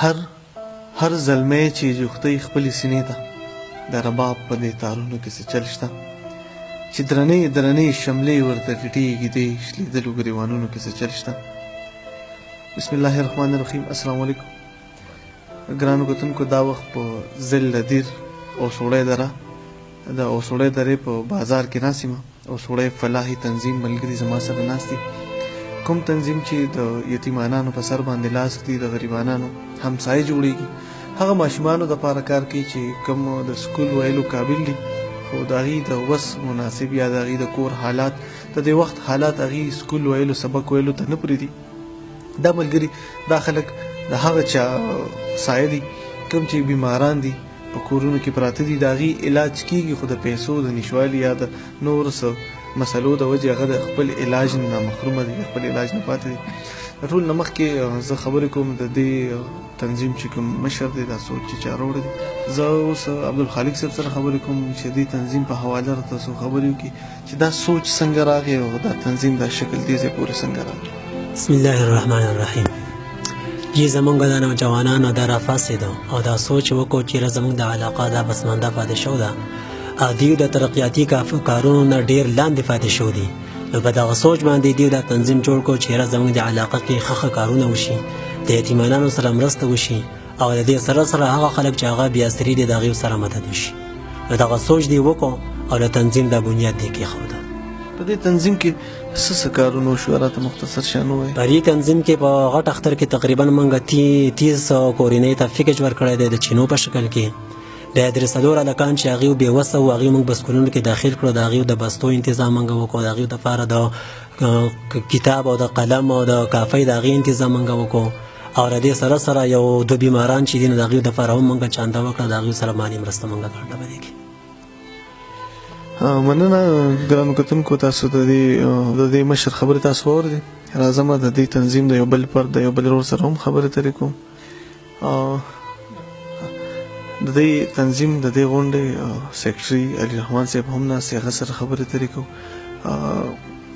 هر زلمی چې جوختۍ خپلې سینې ته د رباب په دې تارونو کې څه چل شته چې درنې درنې شملې ورته ټیټېږي دې شلېدلو ګریوانونو کې څه چل شته. بسم الله الرحمن الرحیم. السلام علیکم ګرانو کتونکو. دا وخت په ضلع دیر اوسوړی دره د اوسوړی درې په بازار کې ناست یم. اوسوړی فلاحي تنظیم ملګري زما سره ناست دي. کوم تنظیم چې د یتیمانانو په سر باندې لاس کړي د غریبانانو همسایه جوړیږي هغه ماشومانو دپاره کار کوي چې کوم د سکول ویلو قابل دي خو د هغې د وس مناسب یا د هغې د کور حالات د دې وخت حالات هغې سکول ویلو سبق ویلو ته نه پرېږدي. دا ملګري دا خلک د هغه چا سایه دي کوم چې بیماران دي په کورونو کې پراته دي د هغې علاج کېږي خو د پیسو د نشوالي یا د نورو څه مسلو د وجې هغه د خپل علاج نه محرومه دي خپل علاج نه پاتې دي. د ټول نه مخکې زه خبرې کوم د دې تنظیم چې کوم مشر دی دا سوچ چې چا راوړی دی. زه اوس عبدالخالق صاحب سره خبرې کوم چې دې تنظیم په حواله راته څو خبرې وکړي چې دا سوچ څنګه راغی او دا تنظیم دا شکل دې ځای پورې څنګه راغی. بسم الله الرحمن الرحیم. چې زمونږ د نوجوانانو دا راپاڅېدو او دا سوچ وکړو چې زمونږ د علاقه دا پسمانده پاتې شو ده او دیو د ترقیاتي کارونو نه ډېر لاندې پاتې شو دي نو په دغه سوچ باندې دیو دا تنظیم جوړ کړو چې زمونږ د علاقه کې ښه کارونه وشي د یتیمانانو سره مرسته وشي او د دې سره سره هغه خلک چې هغه بېاثري دي د هغوی سره مدد وشي. نو دغه سوچ دی وکړو او د تنظیم د بنیاد دی کېښوده. په دې تنظیم کې څه کارونه وشو راته مختصر شان ووایي. په دې تنظیم کې په غټ اختر کې تقریبا موږ 30 کورنۍ ته فکج ورکړی دی د چینو په شکل کې. د 3 هلکان چې هغوی بېوسه وو هغوی موږ بسکولونو کې داخل کړو د هغوی د بستو انتظام موږ وکړو د هغوی دپاره د کتاب او د قلم او د کافۍ د هغې انتظام موږ وکړو او د دې سره سره یو 2 بیماران چې دي نو د هغوی دپاره هم موږ چانده وکړه د هغوی سره مالي مرسته موږ کړله په دې کې. مننه ګرانو کتونکو. تاسو د دې مشر خبرې تاسو واورېدې. راځم د دې تنظیم د یو بل فرد د یو بل ورور سره هم خبرې ترې کوم. د دې تنظیم د دې غونډې سیکرټري علي رحمان صاحب هم ناست هغه سره خبرې ترې کوو.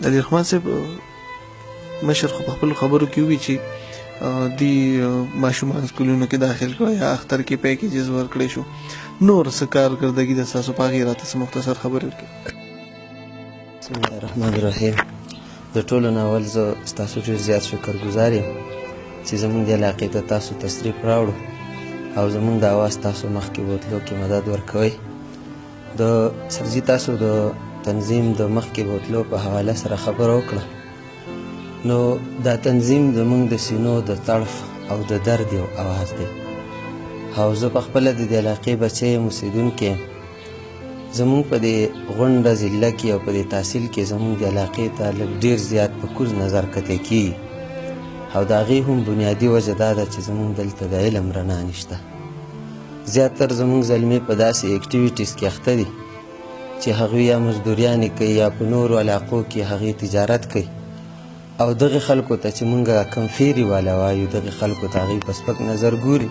علي رحمان صاحب مشر خو په خپلو خبرو کې ووي چې دې ماشومان سکولونو کې داخل کړه یا اختر کې پیکیجز ورکړی شو نور څه کارکردګي د ستاسو په هغې راته څه مختصر خبرې وکړي. بسم الله الرحمن الرحیم. د ټولو نه اول زه ستاسو ډېر زیات شکرګزار یم چې زموږ د علاقې ته تاسو تشریف راوړو او زموږ د اواز تاسو مخکې بوتلو کې مدد ورکوئ. د سرجي تاسو د تنظیم د مخکې بوتلو په حواله سره خبره وکړه نو دا تنظیم زموږ د سینو د تړف او د درد یو اواز دی او زه پخپله د دې علاقې بچی یم اوسېدونکی یم. زموږ په دې غونډه ضلع کې او په دې تحصیل کې زموږ د علاقې ته لږ ډېر زیات په کوز نظر کتی کېږي او د هغې هم بنیادي وجه دا ده چې زموږ دلته د علم رڼا نشته. زیاتر زموږ زلمې په داسې اکټیویټیز کې اخته دي چې هغوی یا مزدوریانې کوي یا په نورو علاقو کې هغې تجارت کوي او دغې خلکو ته چې موږ کم فیري والا وایو دغې خلکو ته هغوی په سپک نظر ګوري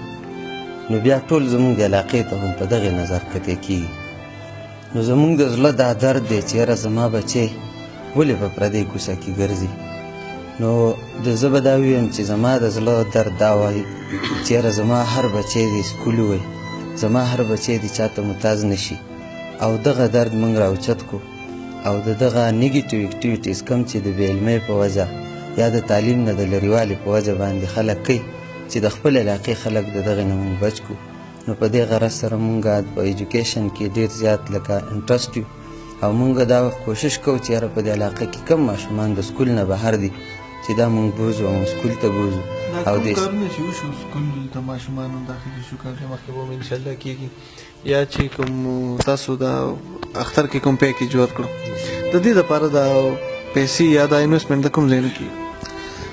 نو بیا ټول زموږ د علاقې ته هم په دغې نظر کتی کېږي. نو زموږ د زړه دا درد دی چې یاره زما بچی ولې په پردۍ کوڅه کې ګرځي. نو زه به دا ویم چې زما د زړه درد دا وایي چې یاره زما هر بچی دی سکول وی زما هر بچی دی چاته محتاج نشي او دغه درد موږ راوچت کو او دغه نیګیټیو اکټیویټیز کم چې د بې علمۍ په وجه یا د تعلیم نه د لرېوالي په وجه باندې خلک کوي چې د خپل علاقې خلک د دغې نه موږ بچ کو. نو په دې غرض سره موږ په ایجوکیشن کې ډېر زیات لکه انټرسټ یو او موږ دا کوشش کوو چې یاره په دې علاقه کې کم ماشومان د سکول نه بهر دي چې دا موږ بوزو او سکول ته بوزو. او د کارونه چې وشو سکول ته ماشومانو داخلي شو کال مخکې به هم انشاءالله کېږي یا چې کوم تاسو دا اختر کې کوم پیکیج ورکړو د دې دپاره دا پیسې یا دا انویسټمنټ د کوم ځای نه کېږي.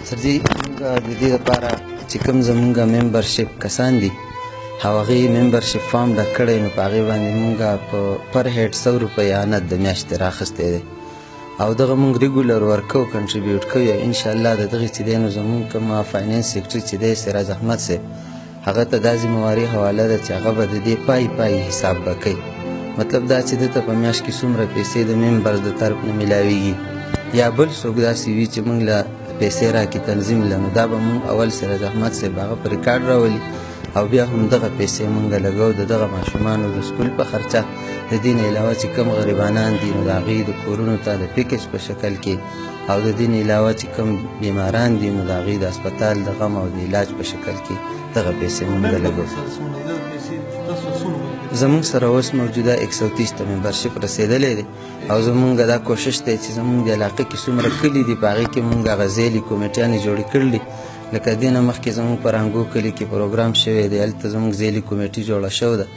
سرجي موږ د دې دپاره چې کوم زموږ ممبرشپ کسان دي او هغې ممبرشپ فارم ډک کړی نو په هغې باندې موږ په پر هیډ 100 روپۍ عانت د میاشتې راخستی دی او دغه موږ ریګولر ورکو کنټریبیوټ کوو انشاءالله د دغې چې دی نو زموږ کوم فاینانس سیکرټري چې دی سراج احمد صاحب هغه ته دا ذمهواري حواله ده چې هغه به د دې پای حساب به کوي. مطلب دا چې دته په میاشت کې څومره پیسې د ممبرز د طرف نه میلاویږي یا بل څوک داسې وي چې موږ له پیسې راکړي تنظیم له نو دا به موږ اول سراج احمد صاحب هغه په ریکارډ راولي او بیا هم دغه پیسې مونږ لګو د دغه ماشومانو د سکول په خرچه. د دې نه علاوه چې کم غریبانان دي نو د هغوی د کورونو ته د پیکج په شکل کې، او د دې نه علاوه چې کم بیماران دي نو د هغوی د اسپتال د غم او د علاج په شکل کې دغه پیسې مونږ لګو. زمونږ سره اوس موجوده 130 ته ممبرشپ رسېدلی دی، او زمونږ دا کوشش دی چې زمونږ د علاقې کې څومره کلي دي په هغې کې مونږ هغه ځېلې کمیټیانې جوړې کړلي. لکه دې نه مخکې زمونږ په رانګو کلي کې پروګرام شوی دی، هلته زمونږ ځېلې کمیټي جوړه شوې ده،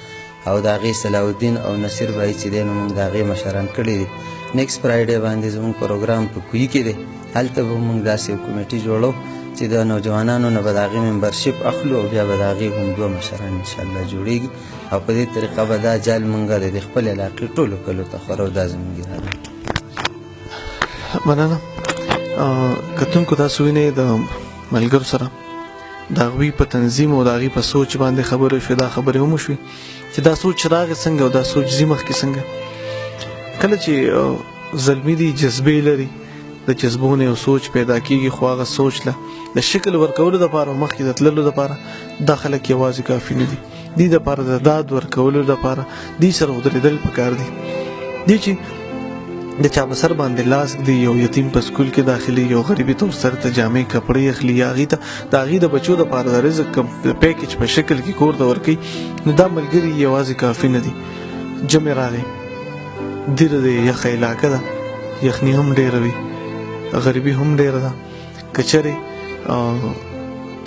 او د هغې صلاح الدین او نصیر بھائی چې دی نو مونږ د هغې مشران کړي دي. نیکسټ فرایډې باندې زمونږ پروګرام په کوهي کې دی، هلته به مونږ داسې یو کمیټي جوړو چې د نوجوانانو نه به د هغې ممبرشپ اخلو، او بیا به د هغې هم 2 مشران انشاءالله جوړېږي، او په دې طریقه به دا جال مونږ د خپل علاقې ټولو کلو ته خورو. دا زمونږ اراده ده. مننه. کتونکو تاسو وینئ د ملګرو سره د هغوی په تنظیم او د هغوی په سوچ باندې خبرې شوې، دا خبرې هم وشوې چې دا سوچ راغې څنګه او دا سوچ ځي مخکې څنګه. کله چې زلمي دي جذبې لري، د جذبو نه یو سوچ پیدا کېږي، خو هغه سوچ له د شکل ورکولو دپاره او مخکې د تللو دپاره دا خلک یوازې کافي نه دي. دې دپاره د داد ورکولو دپاره دې سره ودرېدل پکار دي. دې چې د چا په سر باندې لاس دی، یو یتیم په سکول کې داخلي، یو غریبي طور سر ته جامې کپړې اخلي، یا هغې ته د هغې د بچو دپاره د رزق پیکج په شکل کې کور ته ورکوي، نو دا ملګري یوازې کافي نه دي. جمع راغی، دیره دی، یخه علاقه ده، یخني هم ډېره وي، غریبي هم ډېره ده. که چېرې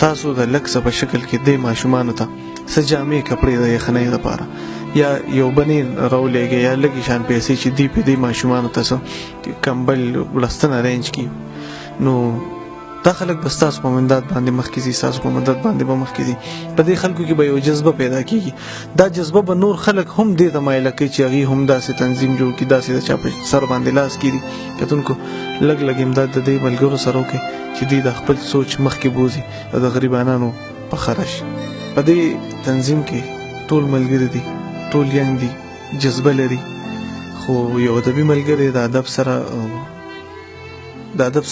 تاسو د لږ څه په شکل کې دې ماشومانو ته څه جامې کپړې د یخنۍ دپاره یا یو بنې راولېږئ، یا لږې شان پیسې چې دې په دې ماشومانو ته څه کمبل وړستن ارینج کړي، نو دا خلک به ستاسو په مدد باندې مخکې ځي، ستاسو په مدد باندې به مخکې ځي. په دې خلکو کې به یو جذبه پیدا کېږي. دا جذبه به نور خلک هم دې ته مایله کوي چې هغوی هم داسې تنظیم جوړ کړي، داسې د چا په سر باندې لاس کېږدي. کتونکو لږ لږ امداد د دې ملګرو سره وکړئ چې دوی د خپل سوچ مخکې بوځي او د غریبانانو په خره شي. په دې تنظیم کې ټول ملګري دي، ټول ینګ دي، جذبه لري، خو یو ادبي ملګری د ادب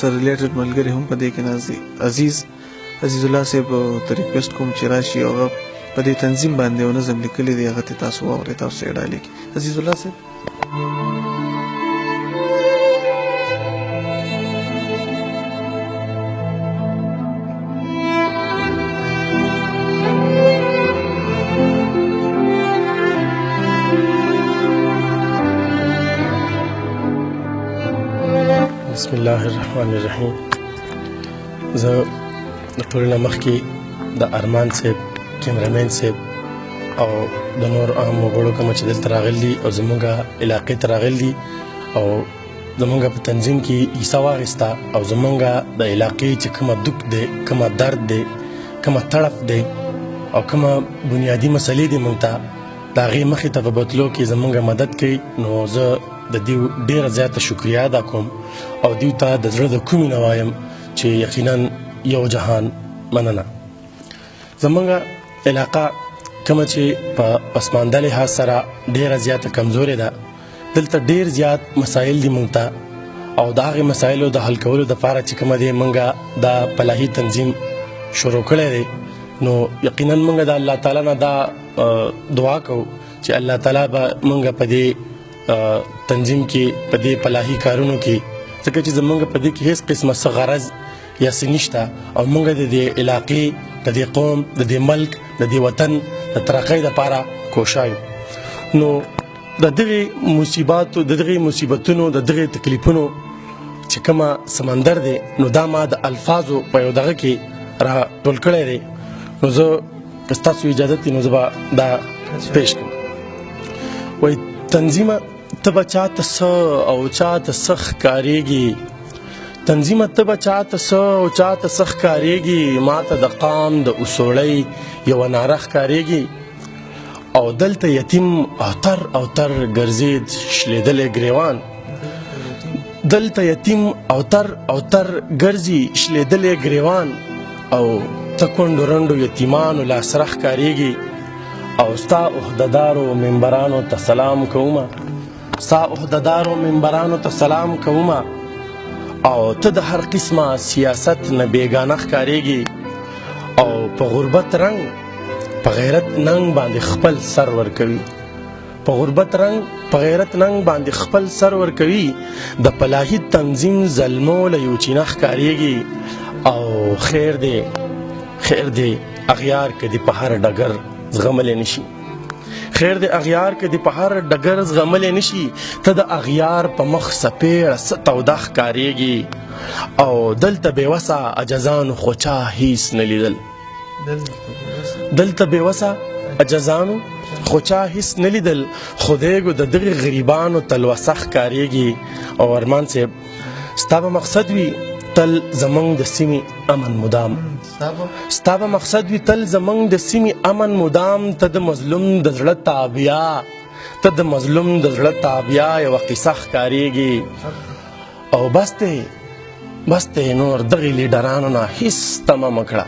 سره ریلیټډ ملګری هم په دې کې ناست دی. عزیز الله صاحب ته ریکویسټ کوم چې راشي او هغه په دې تنظیم باندې یو نظم لیکلی دی، هغه ته تاسو واورئ، تاسو یې ډالۍ کړئ. عزیز الله صاحب. بسم الله الرحمن الرحیم. زه د ټولو نه مخکې د ارمان صاحب، کیمرامین صاحب او د نور عام وګړو کوم چې دلته راغلي دي او زموږ علاقې ته راغلي دي او زموږ په تنظیم کې حصه واخیسته، او زموږ د علاقې چې کومه دک دی، کومه درد دی، کومه تړف دی او کومه بنیادي مسلې دي موږ ته د هغې مخې ته په بتلو کې زموږ مدد کوي، نو زه د دې ډېره زیاته شکریه ادا کوم او دوی ته د زړه د کومې نه وایم چې یقینا یو جهان مننه. زموږ علاقه کومه چې په پسمانده لحاظ سره ډېره زیاته کمزورې ده، دلته ډېر زیات مسایل دي موږ ته، او د هغې مسایلو د حل کولو دپاره چې کومه دی موږ دا فلاحي تنظیم شروع کړی دی، نو یقینا موږ د الله تعالی نه دا دعا کوو چې الله تعالی به موږ په دې تنظیم کې، په دې فلاحي کارونو کې، ځکه چې زموږ په دې کې هیڅ قسمه څه غرض یا څه نشته، او موږ د دې علاقې، د دې قوم، د دې ملک، د دې وطن د ترقۍ دپاره کوشا یو. نو د دغې مصیبتونو، د دغې تکلیفونو چې کومه سمندر دی، نو دا ما د الفاظو په یو دغه کې را ټول کړی دی، نو زه که ستاسو اجازت وي نو زه به دا پیش کړم. وایي تنظیمه ته به چاته څه او چاته څه ښکارېږي، تنظیمه ته به چاته څه او چاته څه ښکارېږي، ما ته د قام د اصولۍ یوه ناره ښکارېږي، او دلته یتیم اوتر اوتر ګرځېد شلېدلی ګریوان، دلته یتیم اوتر اوتر ګرځي شلېدلی ګریوان، او ته کونډو رنډو یتیمانو لاسره ښکارېږي، او ستا عهدهدارو ممبرانو ته سلام کومه، ستا عهدهدارو ممبرانو ته سلام کومه، او ته د هر قسمه سیاست نه بېګانه ښکارېږي، او په غربت رنګ په غیرت ننګ باندې خپل سر ورکوي، په غربت رنګ په غیرت ننګ باندې خپل سر ورکوي. د پلاهي تنظیم ظلمو له یو چینه ښکارېږي او خیر دی اغیار که دې په هر ډګر زغملی نشي، خیر دی اغیار که دې په هر ډګر زغملی نشي. ته د اغیار په مخ سپېړه څه توده ښکارېږي او دلته بېوسه عجزانو خو چا هیڅ نه لیدل، دلته بېوسه عجزانو خو چا هیڅ نه لیدل. خدایګو د دغې غریبانو تلوسه ښکارېږي. او ارمان صاحب ستا به مقصد وي تل زمونږ د سیمې امن مدام، ستا به مقصد وي تل زمونږ د سیمې امن مدام. ته د مظلوم د زړه تابیا، ته د مظلوم د زړه تابیا یوه قصه ښکارېږي. او بس دی نور دغې لیډرانو نه هیڅ تمه مه کړه،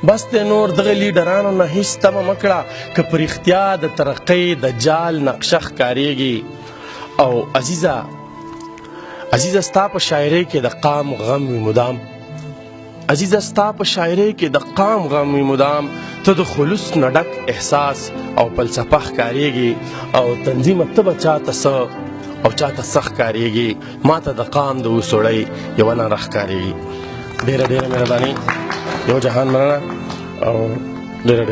بس دی نور دغې لیډرانو نه هیڅ تمه مه کړه. که په رښتیا د ترقۍ د جال نقشه ښکارېږي. او عزیزه ستا په شاعرۍ کې د قام غم وي مدام، عزیزه ستا په شاعرۍ کې د قام غم وي مدام. ته د خلوص نه ډک احساس او فلسفه ښکارېږي او تنظیمه ته به چاته څه او چاته څه ښکارېږي. ما ته د قام د وسوړۍ یوه ناره ښکارېږي. ډېره مهرباني، یو جهان مننه او ډېره